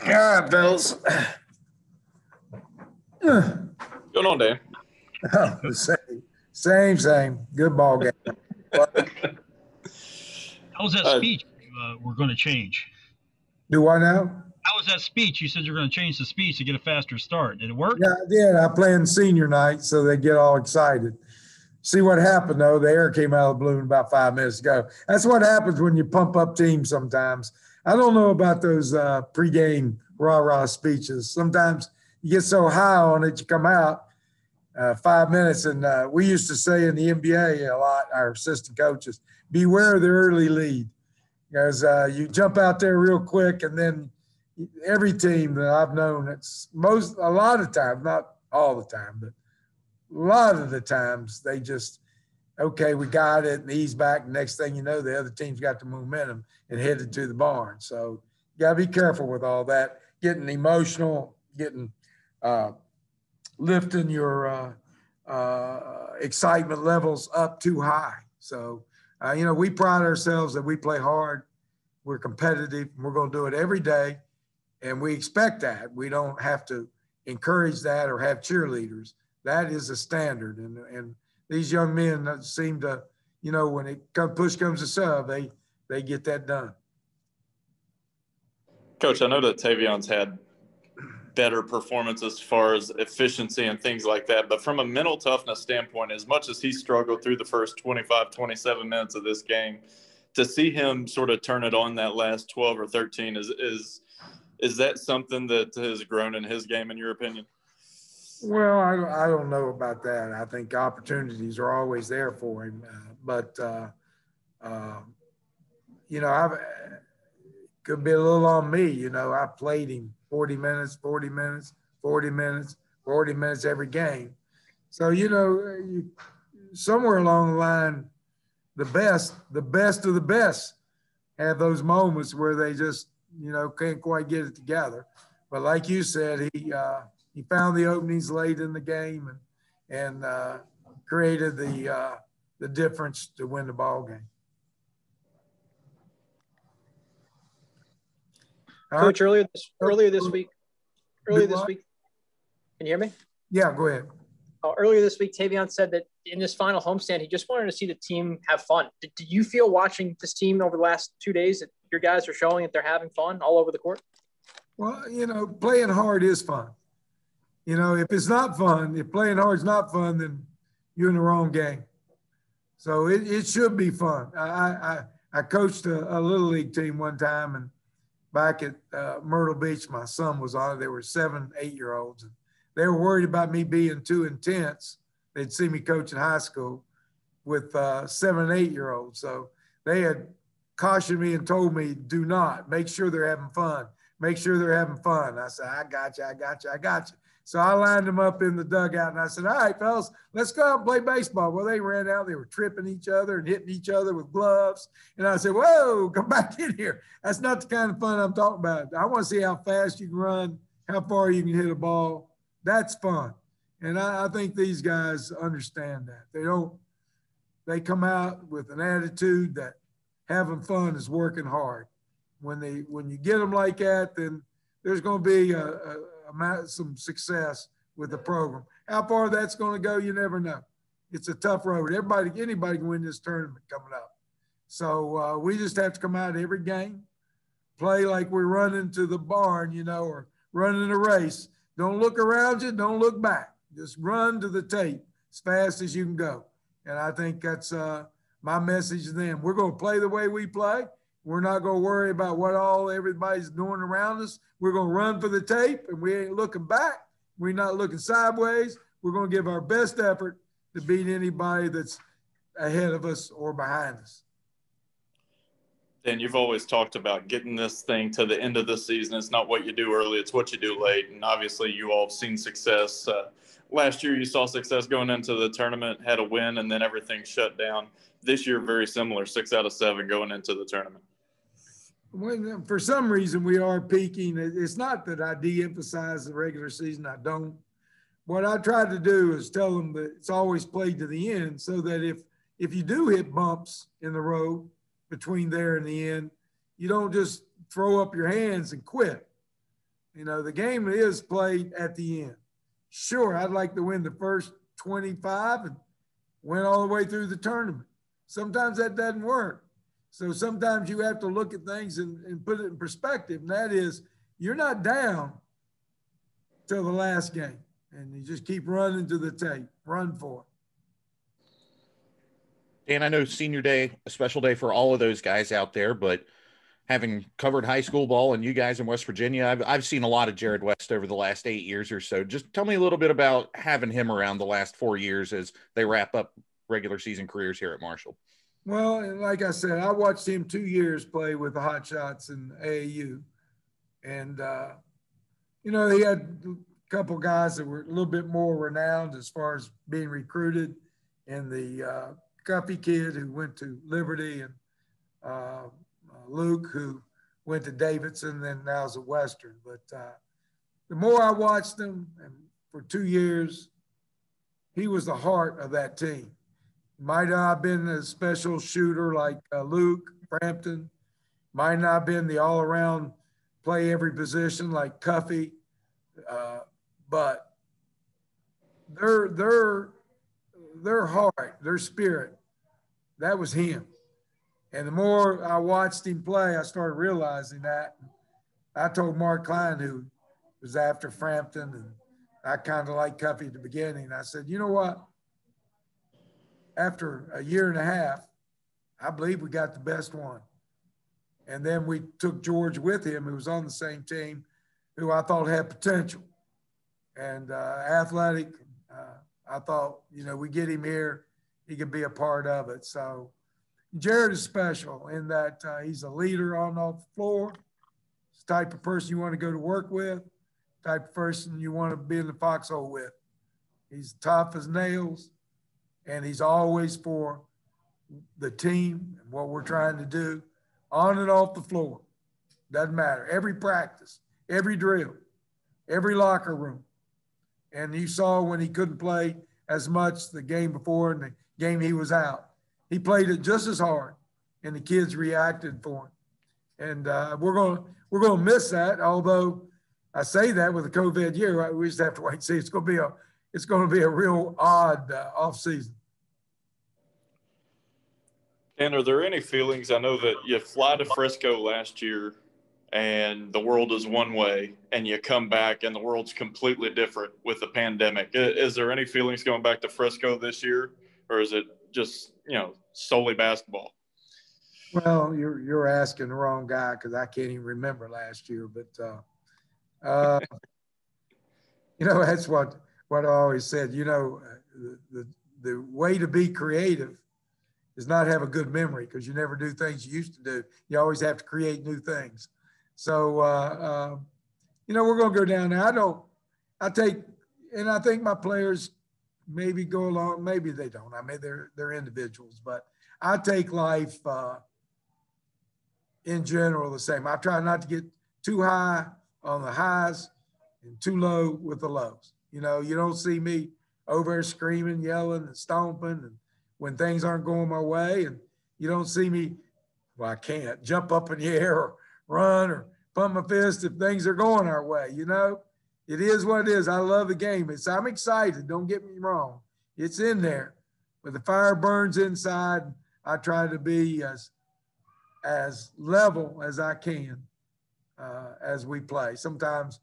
All right, fellas. Going on, Dan? Oh, same. Good ball game. How was that speech we're going to change? Do I now? How was that speech? You said you're going to change the speech to get a faster start. Did it work? Yeah, I did. I planned senior night, so they get all excited. See what happened, though. The air came out of the balloon about 5 minutes ago. That's what happens when you pump up teams sometimes. I don't know about those pregame rah-rah speeches. Sometimes you get so high on it, you come out 5 minutes. And we used to say in the NBA a lot, our assistant coaches, beware the early lead. Because you jump out there real quick, and then every team that I've known, a lot of times, not all the time, but a lot of the times they just, okay, we got it, and he's back. Next thing you know, the other team's got the momentum and headed to the barn. So you got to be careful with all that, getting emotional, lifting your excitement levels up too high. So, we pride ourselves that we play hard, we're competitive, and we're going to do it every day, and we expect that. We don't have to encourage that or have cheerleaders. That is a standard, and these young men seem to, when push comes to shove, they get that done. Coach, I know that Tavion's had better performance as far as efficiency and things like that, but from a mental toughness standpoint, as much as he struggled through the first 25, 27 minutes of this game, to see him sort of turn it on that last 12 or 13, is that something that has grown in his game, in your opinion? Well, I don't know about that. I think opportunities are always there for him. Could be a little on me. I played him 40 minutes every game. So, somewhere along the line, the best of the best have those moments where they just, can't quite get it together. But like you said, he found the openings late in the game and created the difference to win the ball game. Coach, earlier this week, can you hear me? Yeah, go ahead. Earlier this week, Tavion said that in this final homestand, he just wanted to see the team have fun. Did you feel watching this team over the last 2 days that your guys are showing that they're having fun all over the court? Well, playing hard is fun. If it's not fun, if playing hard is not fun, then you're in the wrong game. So it should be fun. I coached a little league team one time, and back at Myrtle Beach, my son was on it. There were 7, 8-year-olds, and they were worried about me being too intense. They'd see me coach in high school with 7 and 8-year-olds. So they had cautioned me and told me, do not. Make sure they're having fun. Make sure they're having fun. I said, I got you. So I lined them up in the dugout, and I said, all right, fellas, let's go out and play baseball. Well, they ran out. They were tripping each other and hitting each other with gloves. And I said, whoa, come back in here. That's not the kind of fun I'm talking about. I want to see how fast you can run, how far you can hit a ball. That's fun. And I think these guys understand that. They come out with an attitude that having fun is working hard. When you get them like that, then there's going to be some success with the program. How far that's going to go, you never know. It's a tough road. Anybody can win this tournament coming up. So we just have to come out every game, play like we're running to the barn, or running a race. Don't look around you. Don't look back. Just run to the tape as fast as you can go. And I think that's my message to them. We're going to play the way we play. We're not going to worry about what everybody's doing around us. We're going to run for the tape, and we ain't looking back. We're not looking sideways. We're going to give our best effort to beat anybody that's ahead of us or behind us. Dan, you've always talked about getting this thing to the end of the season. It's not what you do early, it's what you do late. And obviously you all have seen success. Last year you saw success going into the tournament, had a win, and then everything shut down. This year, very similar, 6 out of 7 going into the tournament. Well, for some reason, we are peaking. It's not that I de-emphasize the regular season. I don't. What I try to do is tell them that it's always played to the end, so that if you do hit bumps in the road between there and the end, you don't just throw up your hands and quit. You know, the game is played at the end. Sure, I'd like to win the first 25 and win all the way through the tournament. Sometimes that doesn't work. So sometimes you have to look at things and put it in perspective. And that is, you're not down till the last game. And you just keep running to the tape. Run for it. Dan, I know senior day, a special day for all of those guys out there, but having covered high school ball and you guys in West Virginia, I've seen a lot of Jared West over the last 8 years or so. Just tell me a little bit about having him around the last 4 years as they wrap up regular season careers here at Marshall. Well, like I said, I watched him 2 years play with the Hot Shots in AAU. And, you know, he had a couple guys that were a little bit more renowned as far as being recruited, and the Guppy kid who went to Liberty, and Luke, who went to Davidson, then now's at Western. But the more I watched him, and for 2 years, he was the heart of that team. Might not have been a special shooter like Luke Frampton, might not have been the all-around play every position like Cuffy, but their heart, their spirit, that was him. And the more I watched him play, I started realizing that. I told Mark Klein, who was after Frampton, and I kind of liked Cuffy at the beginning, I said, you know what? After a year and a half, I believe we got the best one. And then we took George with him, who was on the same team, who I thought had potential and athletic. I thought, you know, we get him here, he could be a part of it. So Jared is special in that he's a leader on the floor. He's the type of person you want to go to work with, type of person you want to be in the foxhole with. He's tough as nails, and he's always for the team and what we're trying to do on and off the floor. Doesn't matter. Every practice, every drill, every locker room. And you saw when he couldn't play as much the game before and the game he was out, he played it just as hard, and the kids reacted for him. And we're gonna miss that. Although I say that with the COVID year, we just have to wait and see. It's gonna be a real odd off season. And are there any feelings? I know that you fly to Frisco last year and the world is one way, and you come back and the world's completely different with the pandemic. Is there any feelings going back to Frisco this year, or is it just, you know, solely basketball? Well, you're asking the wrong guy, because I can't even remember last year. But you know, that's what I always said. You know, the way to be creative is not have a good memory, because you never do things you used to do. You always have to create new things. So you know, we're going to go down there. I think my players maybe go along, maybe they don't. I mean, they're individuals, but I take life in general the same. I try not to get too high on the highs and too low with the lows. You know, you don't see me over there screaming, yelling, and stomping, and when things aren't going my way, and you don't see me, well, I can't jump up in the air or run or pump my fist if things are going our way. You know, it is what it is. I love the game. I'm excited. Don't get me wrong. It's in there, but the fire burns inside. I try to be as level as I can as we play. Sometimes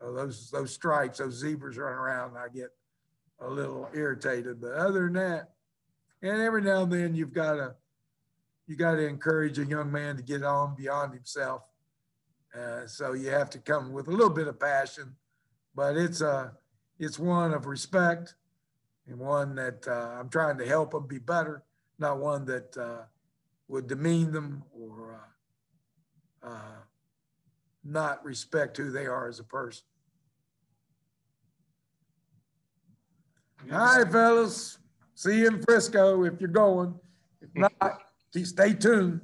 those stripes, those zebras run around, and I get a little irritated. But other than that, and every now and then you got to encourage a young man to get on beyond himself. So you have to come with a little bit of passion, but it's one of respect, and one that I'm trying to help them be better, not one that would demean them or not respect who they are as a person. All right, fellas. See you in Frisco if you're going. If not, stay tuned.